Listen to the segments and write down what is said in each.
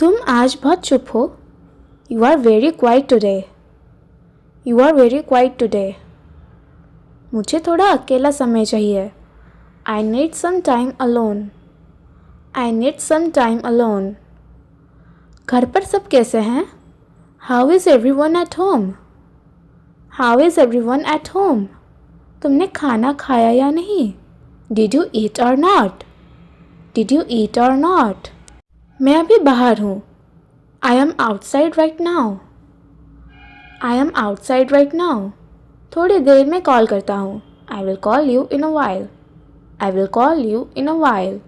तुम आज बहुत चुप हो. You are very quiet today. You are very quiet today. मुझे थोड़ा अकेला समय चाहिए. I need some time alone. I need some time alone. घर पर सब कैसे हैं? How is everyone at home? How is everyone at home? तुमने खाना खाया या नहीं? Did you eat or not? Did you eat or not? मैं अभी बाहर हूँ. I am outside right now. I am outside right now. थोड़ी देर में कॉल करता हूँ. I will call you in a while. I will call you in a while.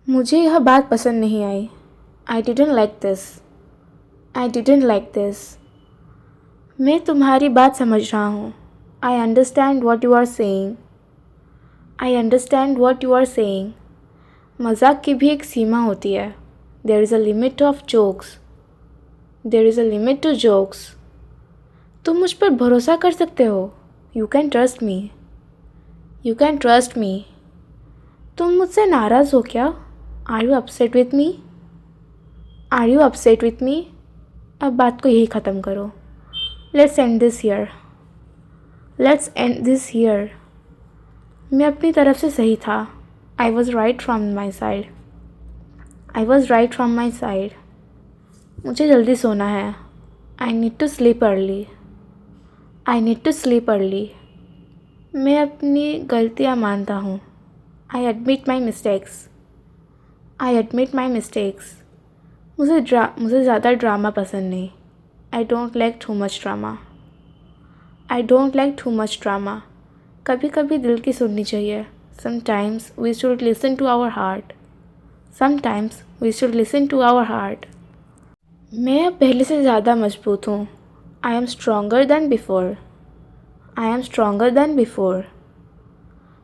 मुझे यह बात पसंद नहीं आई. I didn't like this. I didn't like this. मैं तुम्हारी बात समझ रहा हूँ. I understand what you are saying. I understand what you are saying. मजाक की भी एक सीमा होती है. There is a limit of jokes. There is a limit to jokes. तुम मुझ पर भरोसा कर सकते हो. You can trust me. You can trust me. तुम मुझसे नाराज़ हो क्या? Are you upset with me? Are you upset with me? अब बात को यही ख़त्म करो. Let's end this here. Let's end this here. मैं अपनी तरफ से सही था. I was right from my side. I was right from my side. मुझे जल्दी सोना है. I need to sleep early. I need to sleep early. मैं अपनी गलतियाँ मानता हूँ. I admit my mistakes. I admit my mistakes. मुझे ज़्यादा ड्रामा पसंद नहीं. I don't like too much drama. I don't like too much drama. कभी कभी दिल की सुननी चाहिए. Sometimes we should listen to our heart. Sometimes we should listen to our heart. मैं अब पहले से ज़्यादा मजबूत हूँ. I am stronger than before. I am stronger than before.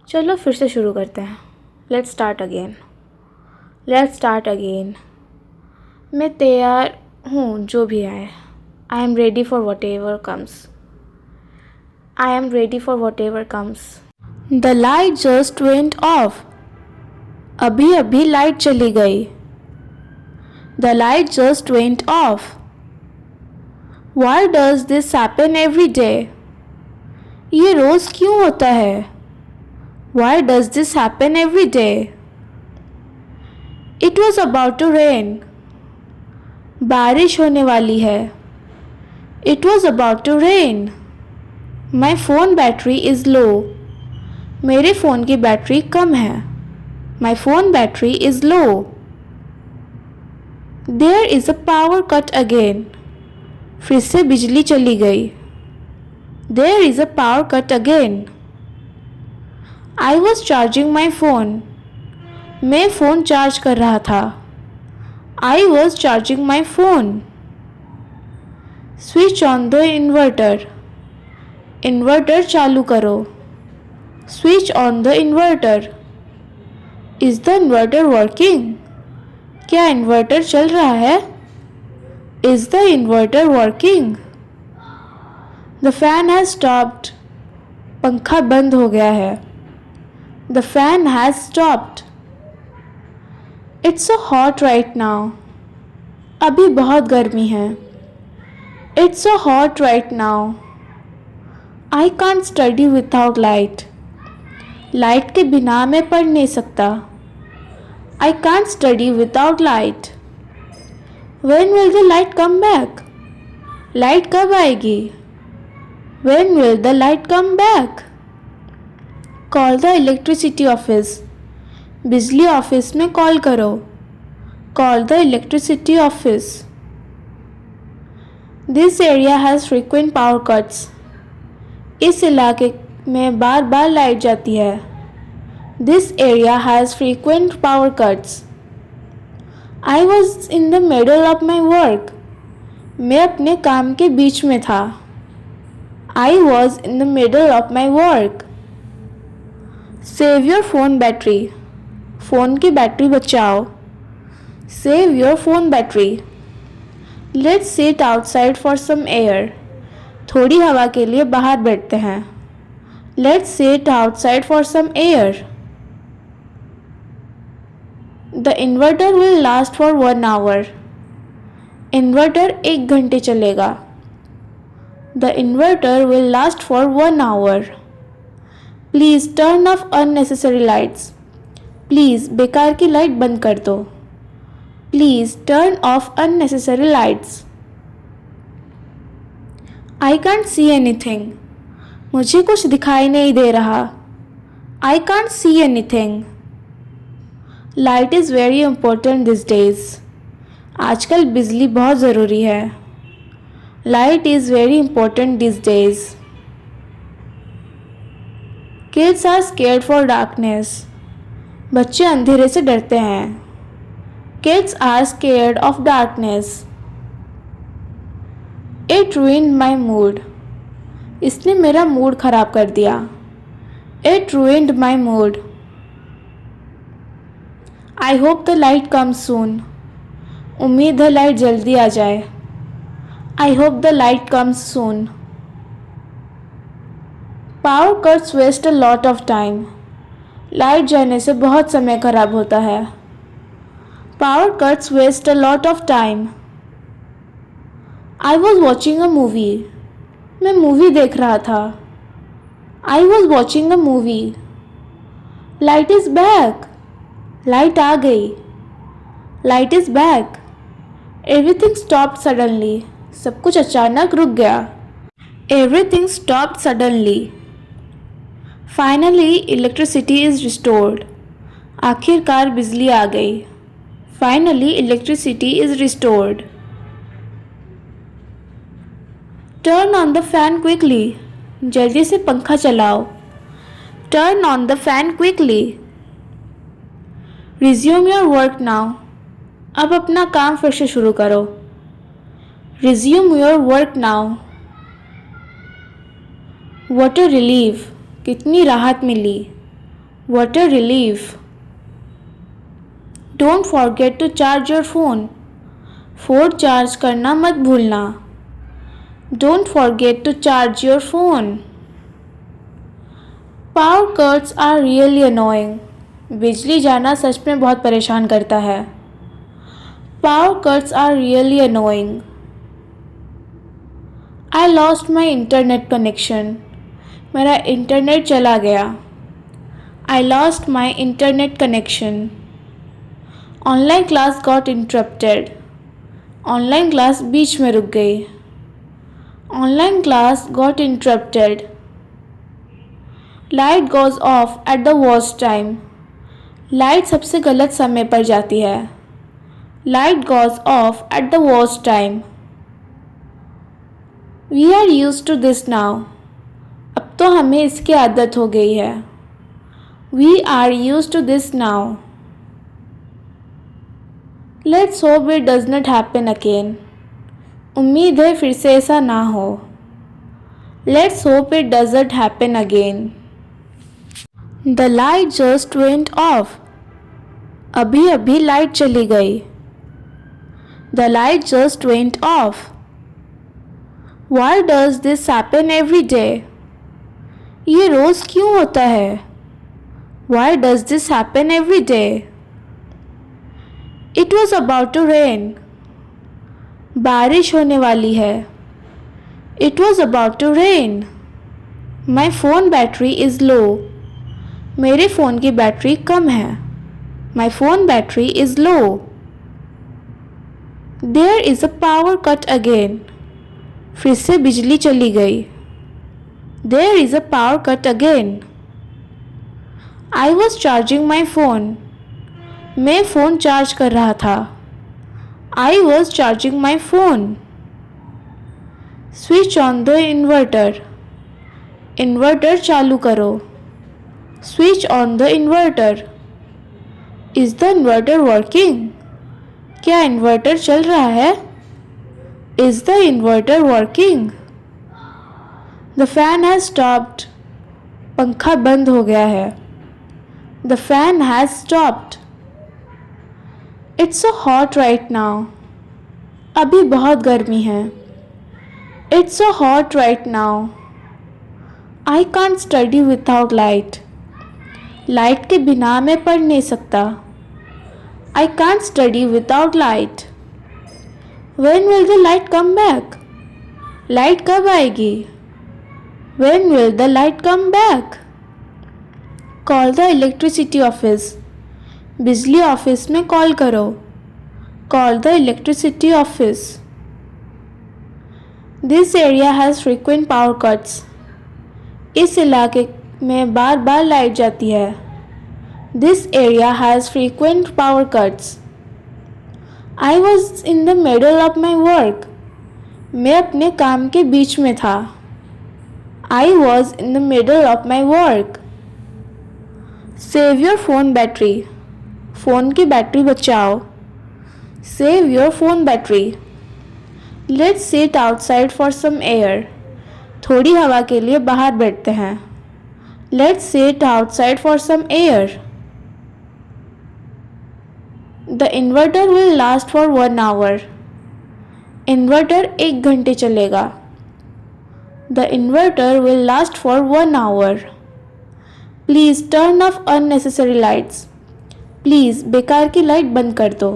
चलो फिर से शुरू करते हैं. Let's start again. Let's start again. मैं तैयार हूँ जो भी आए. I am ready for whatever comes. I am ready for whatever comes. The light just went off. अभी अभी लाइट चली गई. The light just went off. Why does this happen every day? ये रोज़ क्यों होता है? Why does this happen every day? It was about to rain. बारिश होने वाली है. It was about to rain. My phone battery is low. मेरे फ़ोन की बैटरी कम है. My phone battery is low. There is a power cut again. फिर से बिजली चली गई. There is a power cut again. I was charging my phone. मैं फ़ोन चार्ज कर रहा था. I was charging my phone. Switch on the inverter. Inverter चालू करो. Switch on the inverter. Is the inverter working? क्या inverter चल रहा है? Is the inverter working? The fan has stopped. पंखा बंद हो गया है. The fan has stopped. It's so hot right now. अभी बहुत गर्मी है. It's so hot right now. I can't study without light. Light के बिना मैं पढ़ नहीं सकता. I can't study without light. When will the light come back? Light कब आएगी? When will the light come back? Call the electricity office. बिजली office में कॉल करो. Call the electricity office. This area has frequent power cuts. इस इलाके में बार बार light जाती है. This area has frequent power cuts. I was in the middle of my work. मैं अपने काम के बीच में था. I was in the middle of my work. Save your phone battery. Phone की बैटरी बचाओ. Save your phone battery. Let's sit outside for some air. थोड़ी हवा के लिए बाहर बैठते हैं. Let's sit outside for some air. The inverter will last for 1 hour. Inverter 1 घंटे चलेगा। The inverter will last for 1 hour। Please turn off unnecessary lights. Please बेकार की लाइट बंद कर दो। Please turn off unnecessary lights. I can't see anything. मुझे कुछ दिखाई नहीं दे रहा। I can't see anything. Light is very important this days. आजकल बिजली बहुत ज़रूरी है। Light is very important this days. Kids are scared for darkness. बच्चे अंधेरे से डरते हैं। Kids are scared of darkness. It ruined my mood. इसने मेरा मूड ख़राब कर दिया। It ruined my mood. I hope the light comes soon. उम्मीद है लाइट जल्दी आ जाए। I hope the light comes soon. Power cuts waste a lot of time. Light जाने से बहुत समय खराब होता है। Power cuts waste a lot of time. I was watching a movie. मैं मूवी देख रहा था। I was watching a movie. Light is back. Light आ गई। Light is back. Everything stopped suddenly. सब कुछ अचानक रुक गया। Everything stopped suddenly. Finally electricity is restored. आखिरकार बिजली आ गई। Finally electricity is restored. Turn on the fan quickly. जल्दी से पंखा चलाओ। Turn on the fan quickly. Resume your work now. अब अपना काम फिर से शुरू करो। Resume your work now. What a relief. कितनी राहत मिली। What a relief. Don't forget to charge your phone. Phone charge करना मत भूलना। Don't forget to charge your phone. Power cuts are really annoying. बिजली जाना सच में बहुत परेशान करता है। Power cuts are really annoying. I lost my internet connection. मेरा इंटरनेट चला गया। I lost my internet connection. Online class got interrupted. Online class बीच में रुक गई। Online class got interrupted. Light goes off at the worst time. Light सबसे गलत समय पर जाती है। Light goes off at the worst time. We are used to this now. अब तो हमें इसकी आदत हो गई है। We are used to this now. Let's hope it does not happen again. उम्मीद है फिर से ऐसा ना हो। Let's hope it doesn't happen again. The light just went off. अभी अभी लाइट चली गई। The light just went off. Why does this happen every day. ये रोज़ क्यों होता है। Why does this happen every day. It was about to rain. बारिश होने वाली है। It was about to rain. My phone battery is low. मेरे फ़ोन की बैटरी कम है। My phone battery is low. There is a power cut again. फिर से बिजली चली गई। There is a power cut again. I was charging my phone. मैं फ़ोन चार्ज कर रहा था। I was charging my phone. Switch on the inverter. Inverter चालू करो। Switch on the inverter. Is the inverter working. क्या inverter चल रहा है। Is the inverter working. The fan has stopped. पंखा बंद हो गया है। The fan has stopped. It's so hot right now. अभी बहुत गर्मी है। It's so hot right now. I can't study without light. Light के बिना मैं पढ़ नहीं सकता। I can't study without light. When will the light come back? Light कब आएगी? When will the light come back? Call the electricity office. बिजली office में कॉल करो. Call the electricity office. This area has frequent power cuts. इस इलाके में बार बार light जाती है. This area has frequent power cuts. I was in the middle of my work. मैं अपने काम के बीच में था. I was in the middle of my work. Save your phone battery. Phone की बैटरी बचाओ. Save your phone battery. Let's sit outside for some air. थोड़ी हवा के लिए बाहर बैठते हैं. Let's sit outside for some air. The inverter will last for 1 hour. Inverter 1 घंटे चलेगा. The inverter will last for 1 hour. Please turn off unnecessary lights. Please बेकार की लाइट बंद कर दो.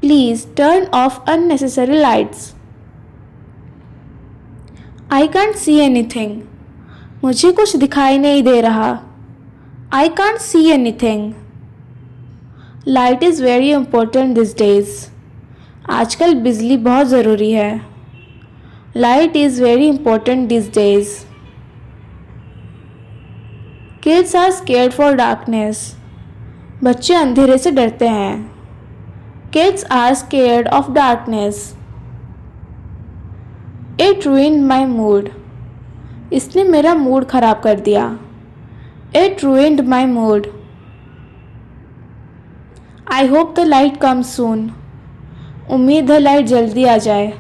Please turn off unnecessary lights. I can't see anything. मुझे कुछ दिखाई नहीं दे रहा. I can't see anything. Light is very important these days. आजकल बिजली बहुत ज़रूरी है. Light is very important these days. Kids are scared for darkness. बच्चे अंधेरे से डरते हैं. Kids are scared of darkness. It ruined my mood. इसने मेरा मूड ख़राब कर दिया. It ruined my mood. I hope the light comes soon. उम्मीद है लाइट जल्दी आ जाए.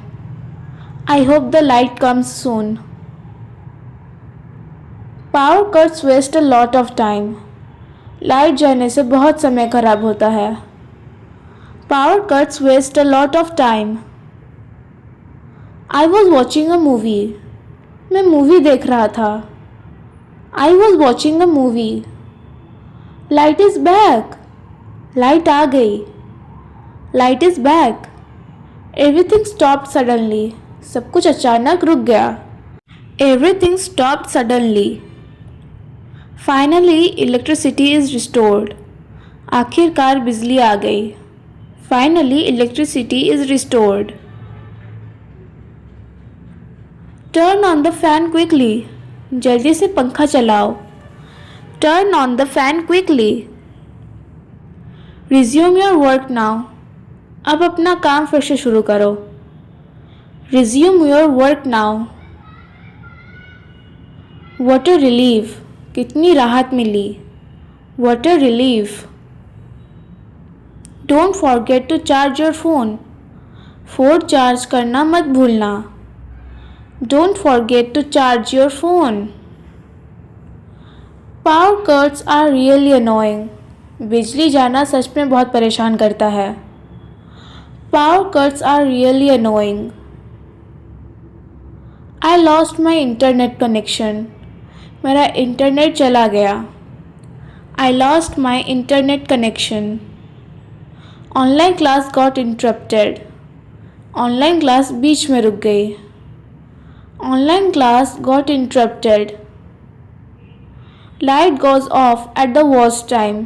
I hope the light comes soon. Power cuts waste a lot of time. Light जाने से बहुत समय खराब होता है. Power cuts waste a lot of time. I was watching a movie. मैं मूवी देख रहा था. I was watching a movie. Light is back. Light आ गई. Light is back. Everything stopped suddenly. सब कुछ अचानक रुक गया. Everything stopped suddenly. Finally, electricity is restored. आखिरकार बिजली आ गई. Finally, electricity is restored. Turn on the fan quickly. जल्दी से पंखा चलाओ. Turn on the fan quickly. Resume your work now. अब अपना काम फिर से शुरू करो. Resume your work now. What a relief. कितनी राहत मिली. What a relief. Don't forget to charge your phone. Phone charge करना मत भूलना. Don't forget to charge your phone. Power cuts are really annoying. बिजली जाना सच में बहुत परेशान करता है. Power cuts are really annoying. I lost my internet connection. मेरा इंटरनेट चला गया. I lost my internet connection. Online class got interrupted. Online class बीच में रुक गई. Online class got interrupted. Light goes off at the worst time.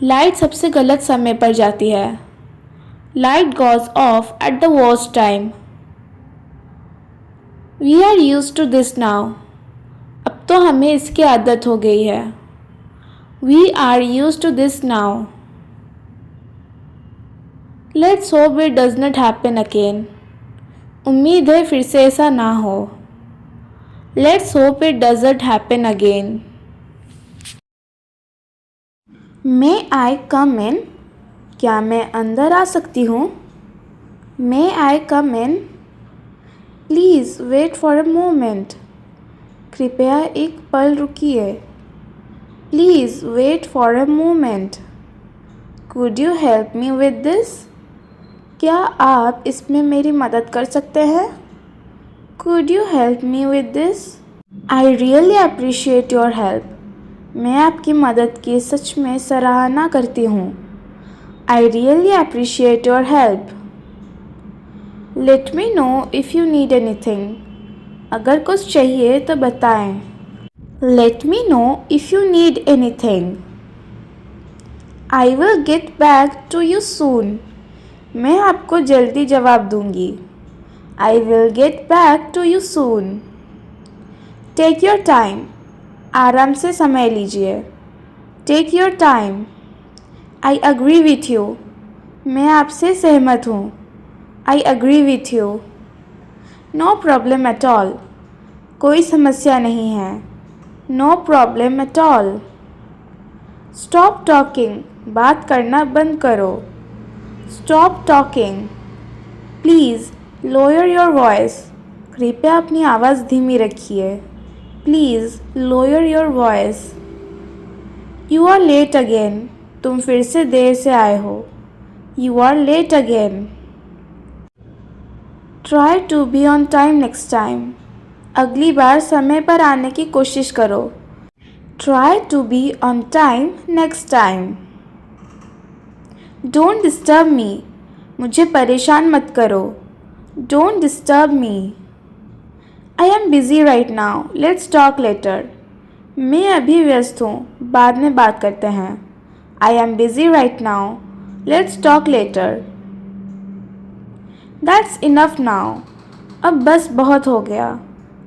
Light सबसे गलत समय पर जाती है. Light goes off at the worst time. We are used to this now. अब तो हमें इसकी आदत हो गई है. We are used to this now. Let's hope it does not happen again. उम्मीद है फिर से ऐसा ना हो. Let's hope it doesn't happen again. May I come in? क्या मैं अंदर आ सकती हूँ? May I come in? Please wait for a moment. कृपया एक पल रुकिए. Please wait for a moment. Could you help me with this? क्या आप इसमें मेरी मदद कर सकते हैं? Could you help me with this? I really appreciate your help. मैं आपकी मदद की सच में सराहना करती हूँ. I really appreciate your help. Let me know if you need anything. अगर कुछ चाहिए तो बताएं। Let me know if you need anything. I will get back to you soon. मैं आपको जल्दी जवाब दूंगी। I will get back to you soon. Take your time. आराम से समय लीजिए। Take your time. I agree with you. मैं आपसे सहमत हूँ। I agree with you. No problem at all. कोई समस्या नहीं है। No problem at all. Stop talking. बात करना बंद करो। Stop talking. Please lower your voice. कृपया अपनी आवाज़ धीमी रखिए। Please lower your voice. You are late again. तुम फिर से देर से आए हो। You are late again. Try to be on time next time. अगली बार समय पर आने की कोशिश करो। Try to be on time next time. Don't disturb me. मुझे परेशान मत करो। Don't disturb me. I am busy right now, let's talk later. मैं अभी व्यस्त हूँ, बाद में बात करते हैं। I am busy right now, let's talk later. That's enough now. अब बस बहुत हो गया।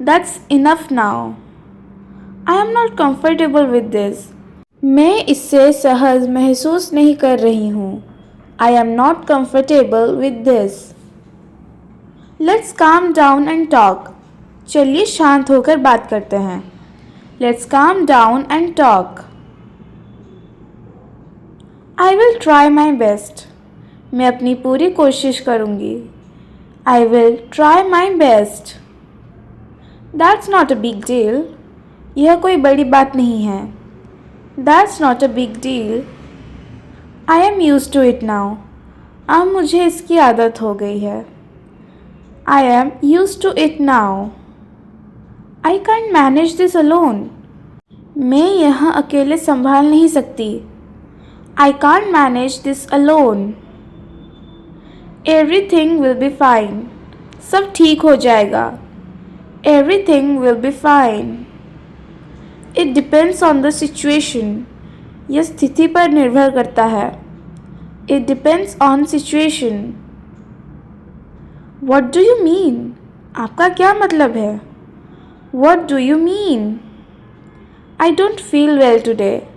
That's enough now. I am not comfortable with this. मैं इससे सहज महसूस नहीं कर रही हूँ। I am not comfortable with this. Let's calm down and talk. चलिए शांत होकर बात करते हैं। Let's calm down and talk. I will try my best. मैं अपनी पूरी कोशिश करूँगी। I will try my best. That's not a big deal. यह कोई बड़ी बात नहीं है। That's not a big deal. I am used to it now. अब मुझे इसकी आदत हो गई है। I am used to it now. I can't manage this alone. मैं यह अकेले संभाल नहीं सकती। I can't manage this alone. Everything will be fine. सब ठीक हो जाएगा। Everything will be fine. It depends on the situation. यह स्थिति पर निर्भर करता है। It depends on situation. What do you mean? आपका क्या मतलब है? What do you mean? I don't feel well today.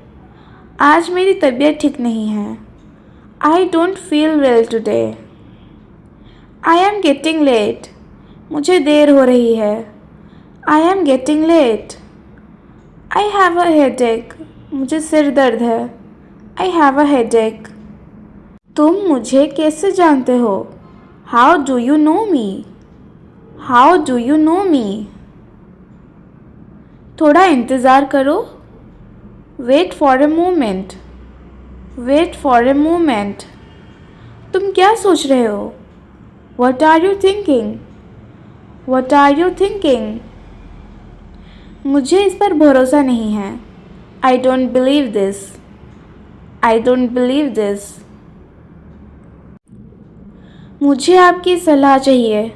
आज मेरी तबीयत ठीक नहीं है। I don't feel well today. I am getting late. मुझे देर हो रही है। I am getting late. I have a headache. मुझे सिर दर्द है। I have a headache. तुम मुझे कैसे जानते हो? How do you know me? How do you know me? थोड़ा इंतज़ार करो। Wait for a moment. Wait for a moment. तुम क्या सोच रहे हो? What are you thinking? What are you thinking? मुझे इस पर भरोसा नहीं है। I don't believe this. I don't believe this. मुझे आपकी सलाह चाहिए।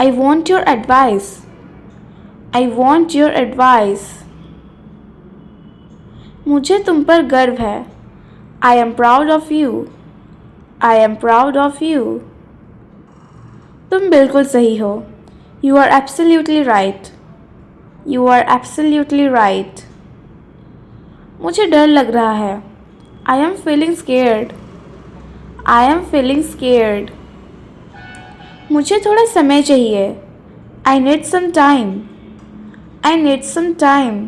आई want your advice. I want your advice. मुझे तुम पर गर्व है। I am proud of you. I am proud of you. तुम बिल्कुल सही हो। You are absolutely right. You are absolutely right. मुझे डर लग रहा है। I am feeling scared. I am feeling scared. मुझे थोड़ा समय चाहिए। I need some time. I need some time.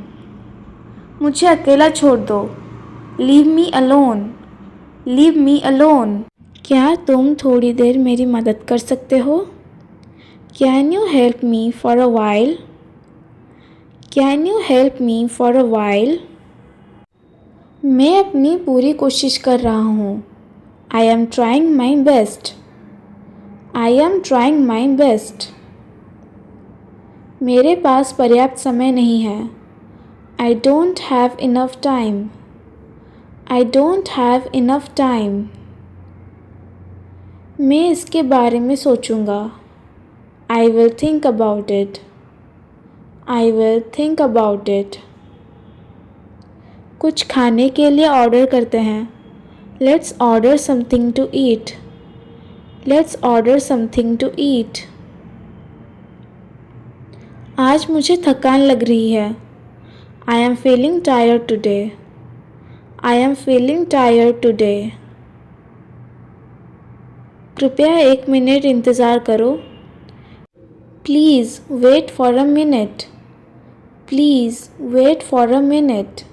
मुझे अकेला छोड़ दो। Leave me alone. Leave me alone. क्या तुम थोड़ी देर मेरी मदद कर सकते हो? Can you help me for a while? Can you help me for a while? मैं अपनी पूरी कोशिश कर रहा हूँ। I am trying my best. I am trying my best. मेरे पास पर्याप्त समय नहीं है। I don't have enough time. I don't have enough time. मैं इसके बारे में सोचूंगा। I will think about it. I will think about it. कुछ खाने के लिए ऑर्डर करते हैं. Let's order something to eat. Let's order something to eat. आज मुझे थकान लग रही है. I am feeling tired today. I am feeling tired today. कृपया 1 मिनट इंतज़ार करो. Please wait for a minute. Please wait for a minute.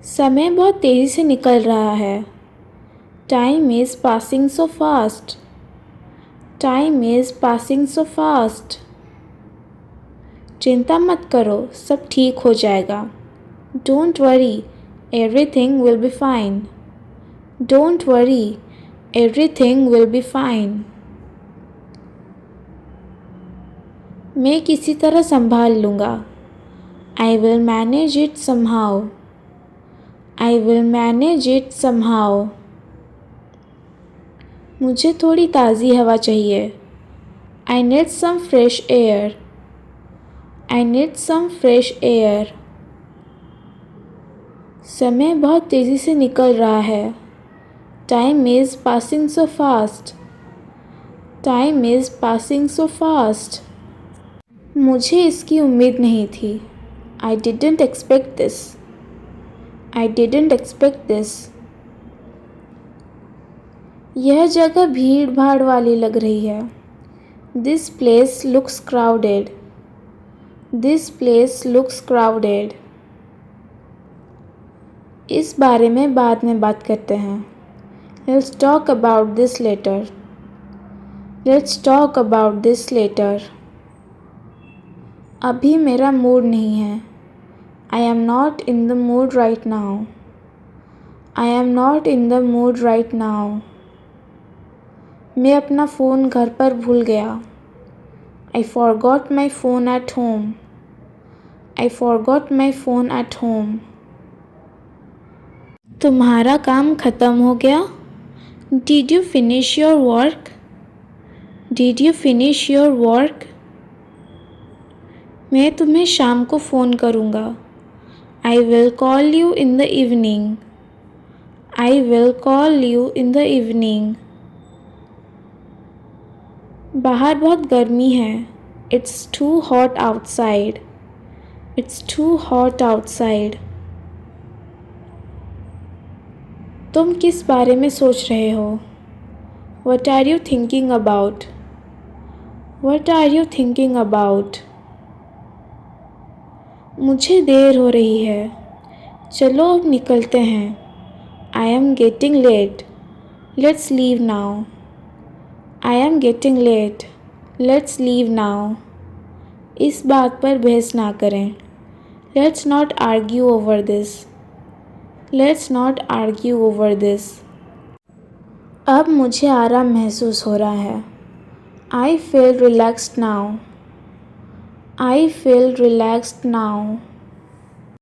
समय बहुत तेज़ी से निकल रहा है. Time is passing so fast. Time is passing so fast. चिंता मत करो, सब ठीक हो जाएगा. Don't worry, everything will be fine. Don't worry, everything will be fine. मैं किसी तरह संभाल लूँगा. I will manage it somehow. I will manage it somehow. मुझे थोड़ी ताज़ी हवा चाहिए. I need some fresh air. I need some fresh air. समय बहुत तेज़ी से निकल रहा है. Time is passing so fast. Time is passing so fast. मुझे इसकी उम्मीद नहीं थी. I didn't expect this. I didn't expect this. यह जगह भीड़ भाड़ वाली लग रही है. This place looks crowded. This place looks crowded. इस बारे में बाद में बात करते हैं. Let's talk about this later. Let's talk about this later. अभी मेरा मूड नहीं है. I am not in the mood right now. I am not in the mood right now. मैं अपना फ़ोन घर पर भूल गया. I forgot my phone at home. I forgot my phone at home. तुम्हारा काम ख़त्म हो गया? Did you finish your work? Did you finish your work? मैं तुम्हें शाम को फ़ोन करूँगा. I will call you in the evening. I will call you in the evening. बाहर बहुत गर्मी है. It's too hot outside. It's too hot outside. तुम किस बारे में सोच रहे हो? What are you thinking about? What are you thinking about? मुझे देर हो रही है. चलो अब निकलते हैं. I am getting late. Let's leave now. I am getting late. Let's leave now. इस बात पर बहस ना करें. Let's not argue over this. Let's not argue over this. अब मुझे आराम महसूस हो रहा है. I feel relaxed now. I feel relaxed now.